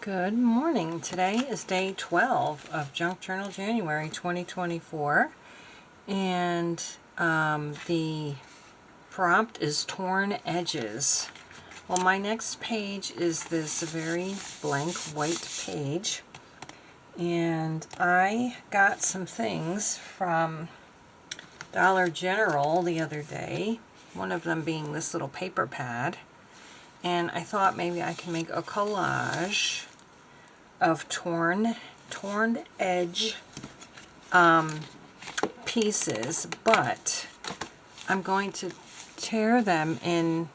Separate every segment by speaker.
Speaker 1: Good morning. Today is day 12 of Junk Journal January 2024, and the prompt is torn edges. Well, my next page is this very blank white page, and I got some things from Dollar General the other day, one of them being this little paper pad. And I thought maybe I can make a collage of torn edge pieces, but I'm going to tear them in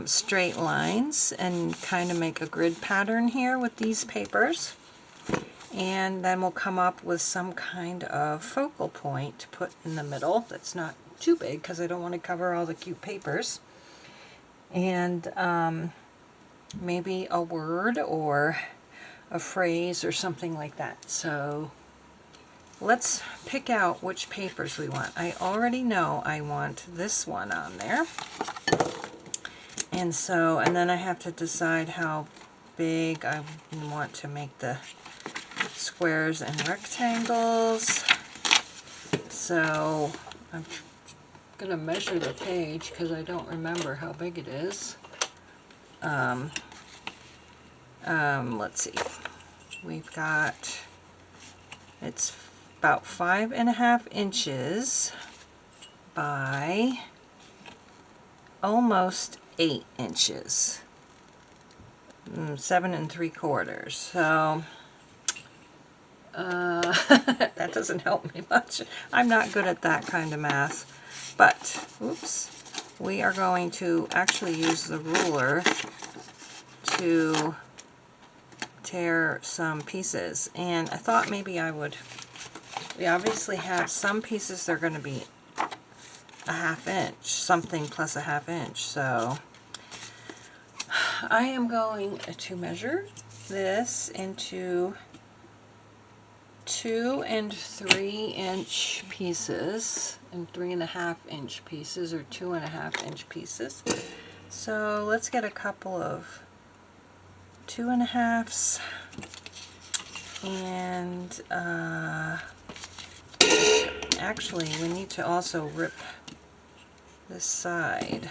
Speaker 1: straight lines and kind of make a grid pattern here with these papers. And then we'll come up with some kind of focal point to put in the middle that's not too big because I don't want to cover all the cute papers. And maybe a word or a phrase or something like that. So let's pick out which papers we want. I already know I want this one on there. And then I have to decide how big I want to make the squares and rectangles. So I'm going to measure the page because I don't remember how big it is. Let's see. We've got, it's about 5.5 inches by almost 8 inches. 7 3/4. So that doesn't help me much. I'm not good at that kind of math. But, oops, we are going to actually use the ruler to tear some pieces. And I thought maybe I would, we obviously have some pieces that are going to be a 1/2 inch, something plus a 1/2 inch. So I am going to measure this into 2 and 3 inch pieces and 3.5 inch pieces, or 2.5 inch pieces. So let's get a couple of 2.5s, and actually we need to also rip this side.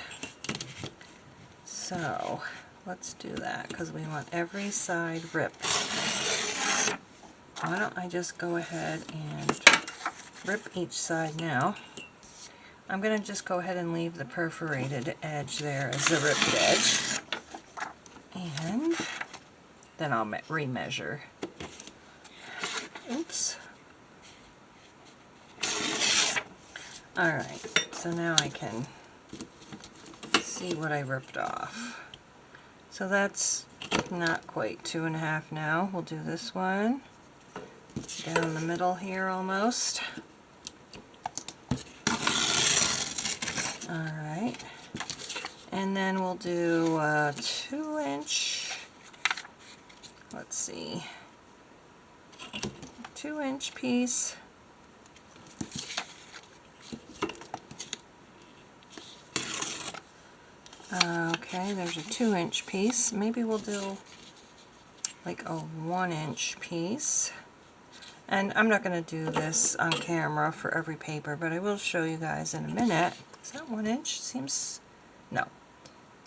Speaker 1: So let's do that because we want every side ripped. Why don't I just go ahead and rip each side now. I'm going to just go ahead and leave the perforated edge there as the ripped edge. And then I'll remeasure. Oops. Alright, so now I can see what I ripped off. So that's not quite 2.5 now. We'll do this one. Down the middle here almost. Alright. And then we'll do a 2 inch, let's see, 2 inch piece. Okay, there's a 2 inch piece. Maybe we'll do like a 1 inch piece. And I'm not going to do this on camera for every paper, but I will show you guys in a minute. Is that 1 inch? Seems, no.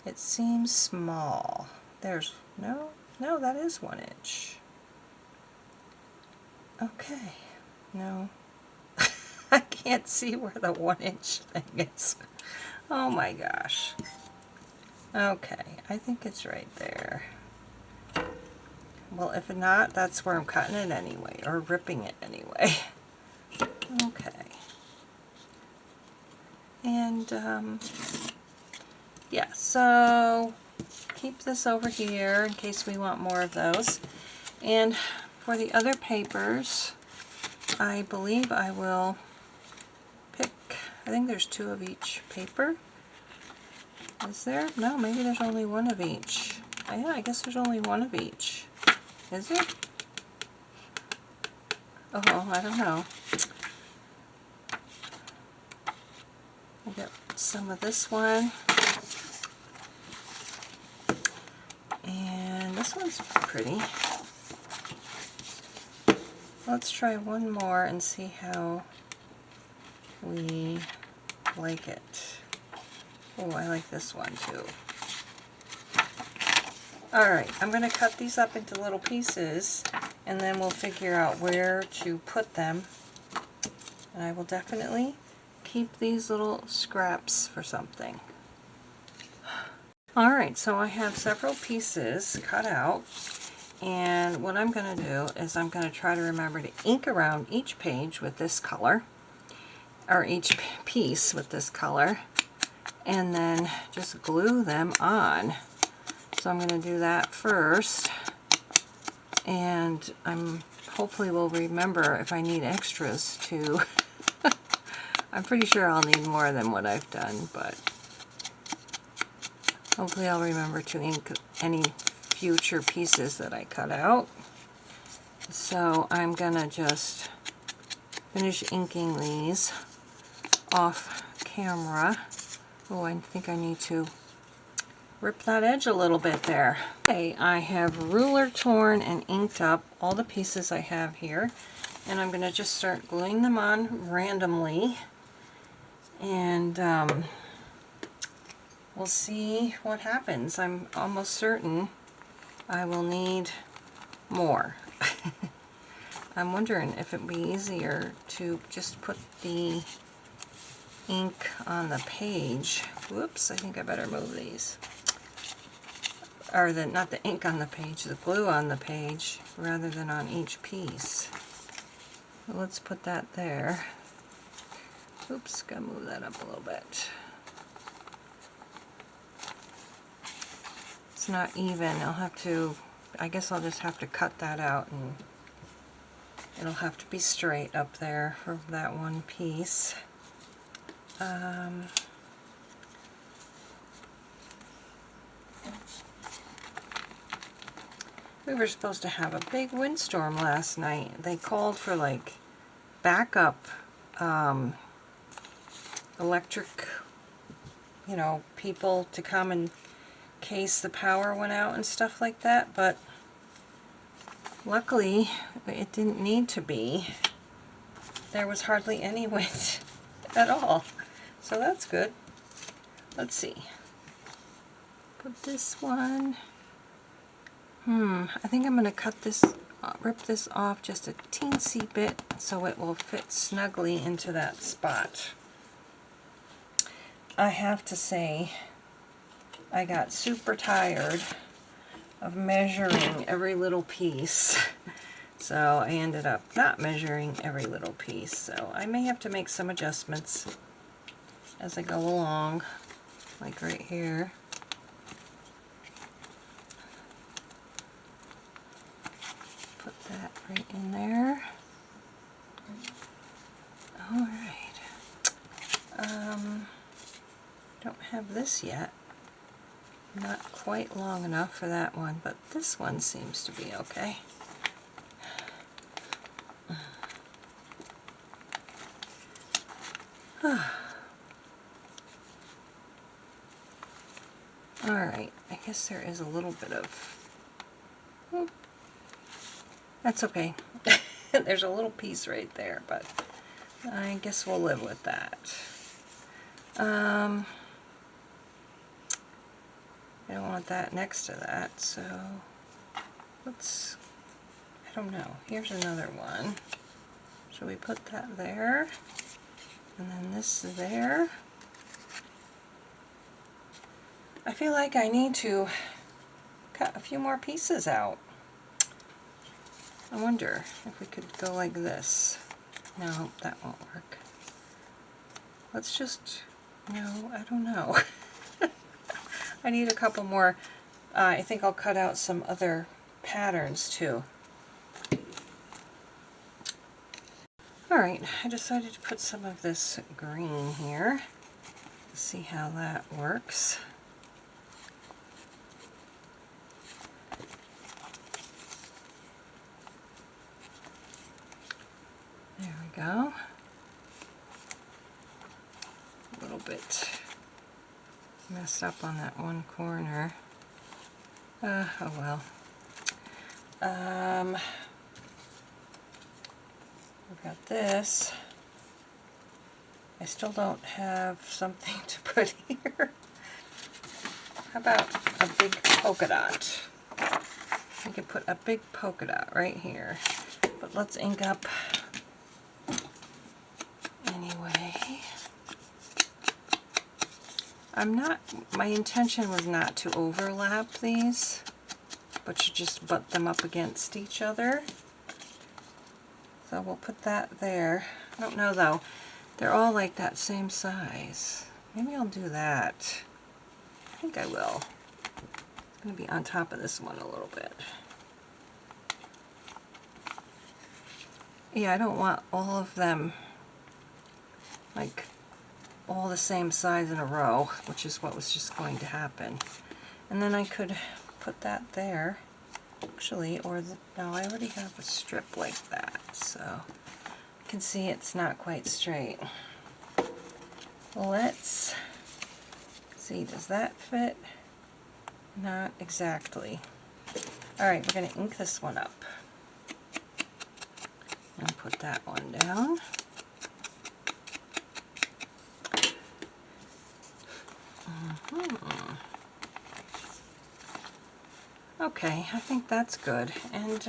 Speaker 1: It seems small. There's, no, that is 1 inch. Okay, no. I can't see where the 1 inch thing is. Oh my gosh. Okay, I think it's right there. Well, if not, that's where I'm cutting it anyway, or ripping it anyway. Okay. And, yeah, so keep this over here in case we want more of those. And for the other papers, I believe I will pick, I think there's 2 of each paper. Is there? No, maybe there's only 1 of each. Oh, yeah, I guess there's only 1 of each. Is it? Oh, I don't know. I'll get some of this one. And this one's pretty. Let's try one more and see how we like it. Oh, I like this one too. Alright, I'm going to cut these up into little pieces and then we'll figure out where to put them. And I will definitely keep these little scraps for something. Alright, so I have several pieces cut out, and what I'm going to do is I'm going to try to remember to ink around each page with this color, or each piece with this color, and then just glue them on. So I'm going to do that first, and I'm hopefully will remember if I need extras to. I'm pretty sure I'll need more than what I've done, but hopefully I'll remember to ink any future pieces that I cut out. So I'm gonna just finish inking these off camera. Oh, I think I need to rip that edge a little bit there. Okay, I have ruler torn and inked up all the pieces I have here, and I'm gonna just start gluing them on randomly, and we'll see what happens. I'm almost certain I will need more. I'm wondering if it would be easier to just put the ink on the page. Whoops, I think I better move these. Or not the ink on the page, the glue on the page, rather than on each piece. So let's put that there. Oops, gotta move that up a little bit. It's not even. I guess I'll just have to cut that out, and it'll have to be straight up there for that one piece. We were supposed to have a big windstorm last night. They called for like backup electric, people to come in case the power went out and stuff like that, but luckily it didn't need to be. There was hardly any wind at all, so that's good. Let's see. Put this one. I think I'm going to cut this, rip this off just a teensy bit so it will fit snugly into that spot. I have to say, I got super tired of measuring every little piece, so I ended up not measuring every little piece. So I may have to make some adjustments as I go along, like right here. Put that right in there. All right. Don't have this yet. Not quite long enough for that one, but this one seems to be okay. Alright, I guess there is a little bit of... That's okay. There's a little piece right there, but I guess we'll live with that. I don't want that next to that, so let's, I don't know, here's another one. Should we put that there? And then this there? I feel like I need to cut a few more pieces out. I wonder if we could go like this. No, that won't work. Let's just, no, I don't know. I need a couple more. I think I'll cut out some other patterns too. Alright, I decided to put some of this green here. See how that works. There we go. A little bit messed up on that one corner. Oh well. We've got this. I still don't have something to put here. How about a big polka dot? I could put a big polka dot right here. But let's ink up anyway. My intention was not to overlap these, but to just butt them up against each other. So we'll put that there. I don't know though. They're all like that same size. Maybe I'll do that. I think I will. It's going to be on top of this one a little bit. Yeah, I don't want all of them like all the same size in a row, which is what was just going to happen. And then I could put that there, actually, or no, I already have a strip like that, so you can see it's not quite straight. Let's see, does that fit? Not exactly. All right, we're going to ink this one up. And put that one down. Okay, I think that's good. And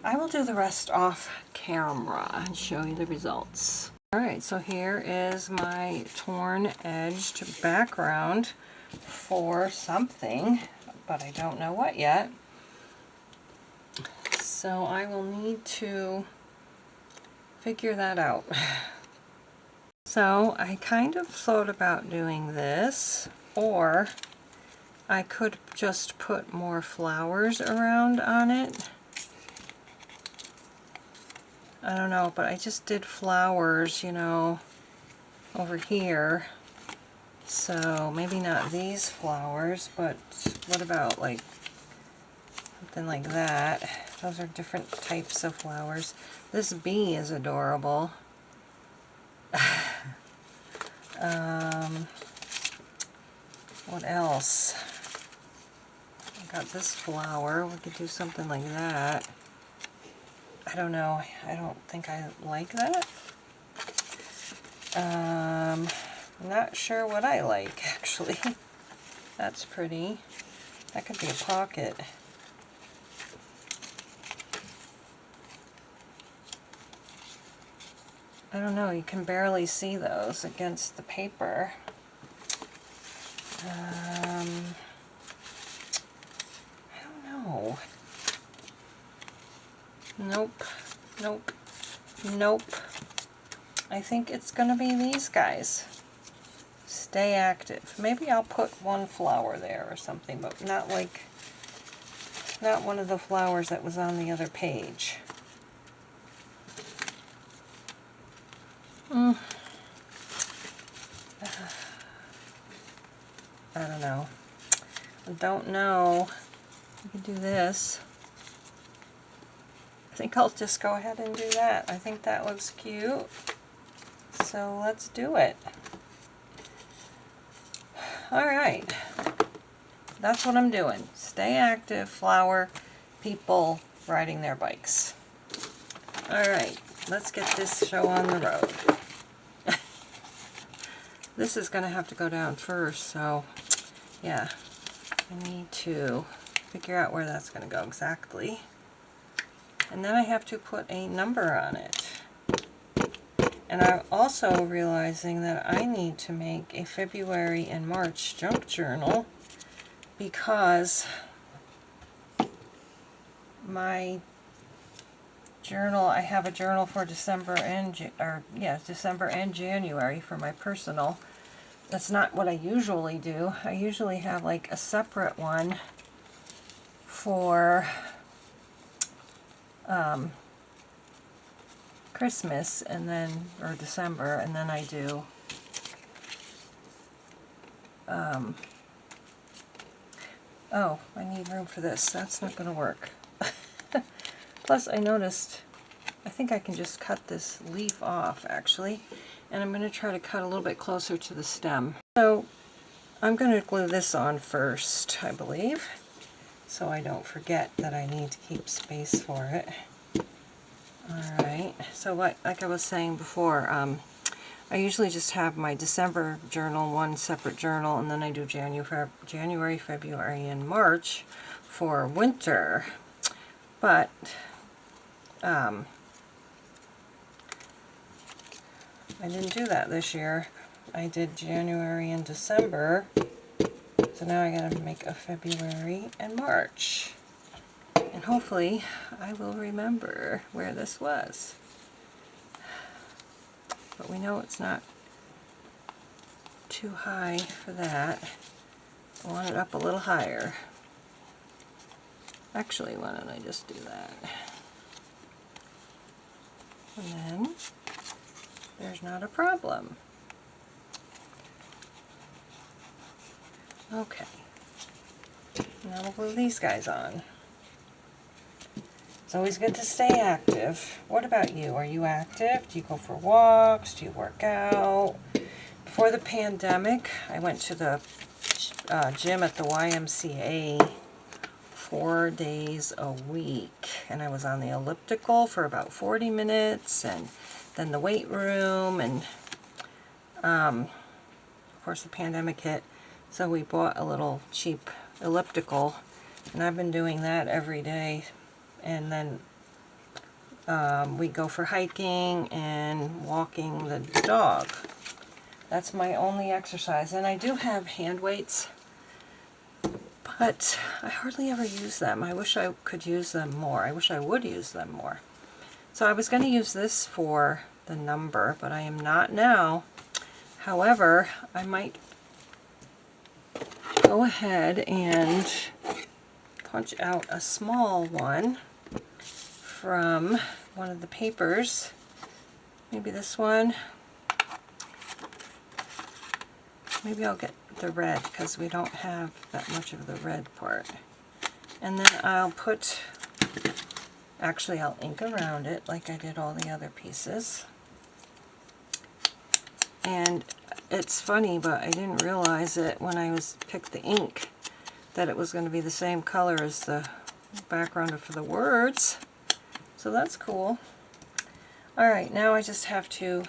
Speaker 1: I will do the rest off camera and show you the results. Alright, so here is my torn edged background for something, but I don't know what yet. So I will need to figure that out. So I kind of thought about doing this, or I could just put more flowers around on it. I don't know, but I just did flowers, you know, over here. So maybe not these flowers, but what about like something like that? Those are different types of flowers. This bee is adorable. What else? I got this flower. We could do something like that. I don't know. I don't think I like that. I'm not sure what I like, actually. That's pretty. That could be a pocket. I don't know. You can barely see those against the paper. I don't know. Nope. Nope. Nope. I think it's going to be these guys. Stay active. Maybe I'll put one flower there or something, but not one of the flowers that was on the other page. I don't know. I don't know. We can do this. I think I'll just go ahead and do that. I think that looks cute. So let's do it. Alright. That's what I'm doing. Stay active, flower, people riding their bikes. Alright, let's get this show on the road. This is going to have to go down first, so yeah, I need to figure out where that's going to go exactly. And then I have to put a number on it. And I'm also realizing that I need to make a February and March junk journal, because my journal, I have a journal for December and December and January for my personal. That's not what I usually do. I usually have like a separate one for Christmas and then, or December, and then I do oh, I need room for this. That's not going to work. Plus I noticed, I think I can just cut this leaf off actually, and I'm going to try to cut a little bit closer to the stem. So I'm going to glue this on first, I believe. so I don't forget that I need to keep space for it. Alright, so like I was saying before, I usually just have my December journal, one separate journal, and then I do January, February, and March for winter. But I didn't do that this year. I did January and December, so now I gotta make a February and March. And hopefully I will remember where this was. But we know it's not too high for that. I want it up a little higher. Actually, why don't I just do that? And then there's not a problem. Okay. Now we'll glue these guys on. It's always good to stay active. What about you? Are you active? Do you go for walks? Do you work out? Before the pandemic, I went to the gym at the YMCA 4 days a week, and I was on the elliptical for about 40 minutes, and then the weight room, and of course the pandemic hit, so we bought a little cheap elliptical, and I've been doing that every day. And then we go for hiking and walking the dog. That's my only exercise. And I do have hand weights, but I hardly ever use them. I wish I could use them more. I wish I would use them more. So I was going to use this for the number, but I am not now. However, I might go ahead and punch out a small one from one of the papers. Maybe this one. Maybe I'll get the red because we don't have that much of the red part. And then I'll put, actually I'll ink around it like I did all the other pieces. And it's funny, but I didn't realize it when I picked the ink that it was going to be the same color as the background for the words. So that's cool. Alright, now I just have to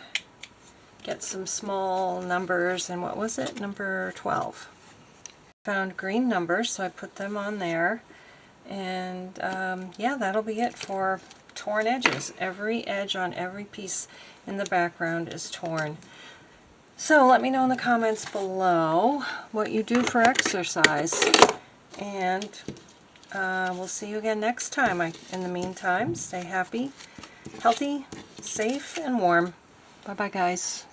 Speaker 1: get some small numbers, and what was it? Number 12. Found green numbers, so I put them on there. And yeah, that'll be it for torn edges. Every edge on every piece in the background is torn. So let me know in the comments below what you do for exercise. And we'll see you again next time. In the meantime, stay happy, healthy, safe, and warm. Bye-bye, guys.